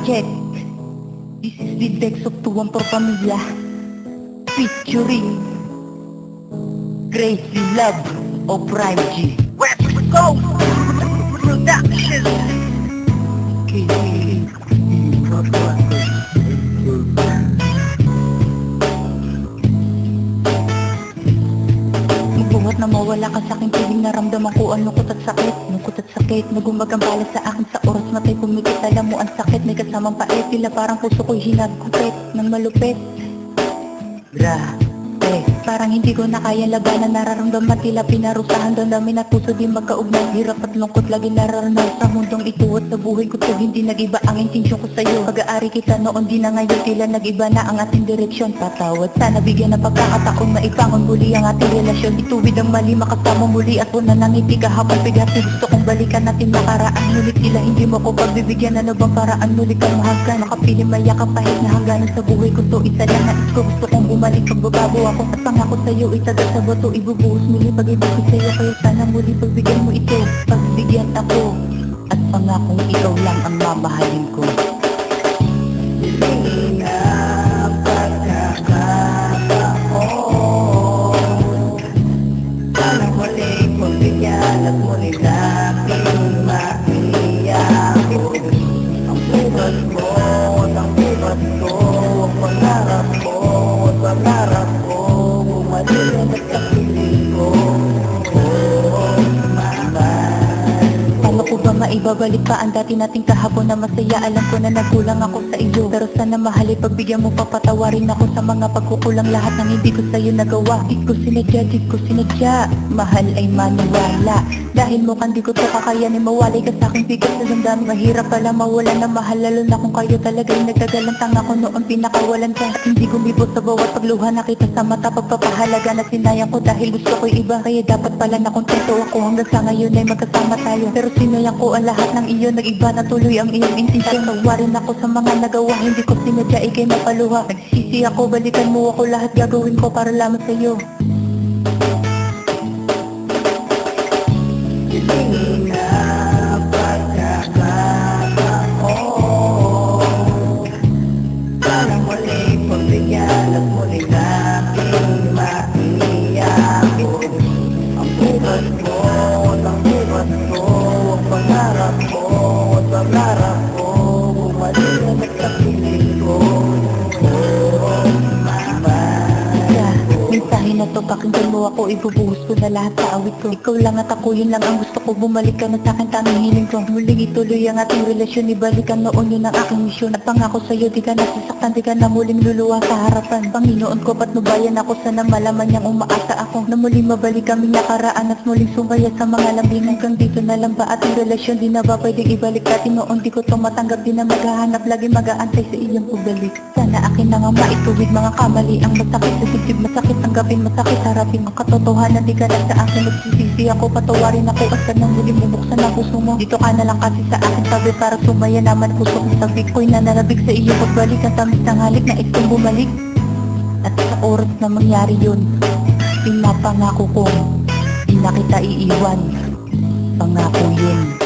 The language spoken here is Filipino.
Project. This is the text of Tuwang por Pamilya featuring Crazy Love of Prime G. Let's go! Production! Magbuhat na mawala ka sa aking piling, naramdaman ko ang lungkot at sakit. Lungkot at sakit, nagumagambala sa akin sa oras matay pumikit. Alam mo ang sakit, may kasamang pait. Tila parang puso ko'y hinagkupit ng malupit. Parang hindi ko na kaya labanan, nararamdaman tila pinarusahan. Damdamin at puso di magkaugnay, hirap at lungkot lagi nararanasan sa mundong ito. At sa buhay ko to hindi nag-iba ang intensyon ko sa'yo. Pag-aari kita noon di na ngayon, tila nag-iba na ang ating direksyon. Patawad sana, bigyan ng pagkakataon, maipangon muli ang ating relasyon. Ituwid ang mali, makasama muli at una nangiti kahapon. Bigati gusto kong balikan natin nakaraan, ngunit tila hindi mo ko pagbibigyan. Ano bang paraan muli kang mahagkan, makapiling mayakap pahit na hangganan sa buhay ko to. Isa lang nais ko, gusto kong bumalik, pagbabago ako at pangako sa'yo, itagal sa bato, ibubuhos muli pag-ibig ko sa'yo. Kaya sana muli pagbigyan mo ito, pagbigyan ako, at pangakong ikaw lang ang mamahalin ko. Hindi na pagkakataon, sana muli pagbigyan at muli natin maiyakin ang bukas mo at ang bukas ko, ang pangarap mo at pangarap ko. Paano ko ba maibabalik pa ang dati nating kahapon na masaya? Alam ko na nagkulang ako sa iyo, pero sana mahali pagbigyan mo, papatawarin ako sa mga pagkukulang. Lahat ng hindi ko sa'yo nagawa, di ko sinadya. Mahal ay maniwala, dahil mukhang di ko to kakayanin. Mawalay ka sa aking bigat sa damdamin, mahirap pala mawala ng mahal. Lalo na kung kayo talaga'y nagtagalantang ako noon, pinakawalan ka at hindi gumibot sa bawat pagluha. Nakita sa mata pagpapahalaga na sinayang ko dahil gusto ko iba. Kaya dapat pala na kontento ako hanggang sa ngayon ay magkasama tayo. Pero sinayang ko ang lahat ng iyo, nag-iba na tuloy ang iyong intensyon. Nagwarin ako sa mga nagawa, hindi ko sinadya, ikay mapaluha. Nagsisi ako, balikan mo ako, lahat gagawin ko para lamang sa'yo. Hindi na pagkakataon, sana muli pagbigyan at muli natin maiyakin ang bukas mo at ang bukas ko, ang pangarap mo at pangarap ko. Bumalik na sa piling ko, mensahe na to, pakinggan mo ako, ibubuhos ko na lahat sa awit ko. Ikaw lang at ako, yun lang ang gusto ko. Bumalik ka na sa'kin, tanging hiling ko. Muling ituloy ang ating relasyon, ibalikan noon, yun ang aking misyon. At pangako sa'yo, di ka nasasaktan, di ka na muling luluwa sa harapan. Panginoon ko, patnubayan ako, sana malaman niyang umaasa ako na muling mabalik kaming nakaraan at muling sumaya sa mga lambing. Hanggang dito na lang ba ating relasyon, di na ba pwedeng ibalik dati noon? Di ko to matanggap, di na maghahanap, lagi mag-aantay sa iyong pagbalik. Sana akin na nga maituwid mga kamali ang masakit sa dibdib, masakit tanggapin, masakit harapin ang katotohanan. Di ka na sa akin nagsisisi ako, patawarin ako at sanang muling bubuksan ang puso mo. Dito ka na lang kasi sa akin tabi para sumaya naman puso kong sabi ko'y nananabig sa iyo pagbalik. Ang tamis ng halik na itong bumalik, at sa oras na mangyari yun, pinapangako kong di na kita iiwan. Pangako yun.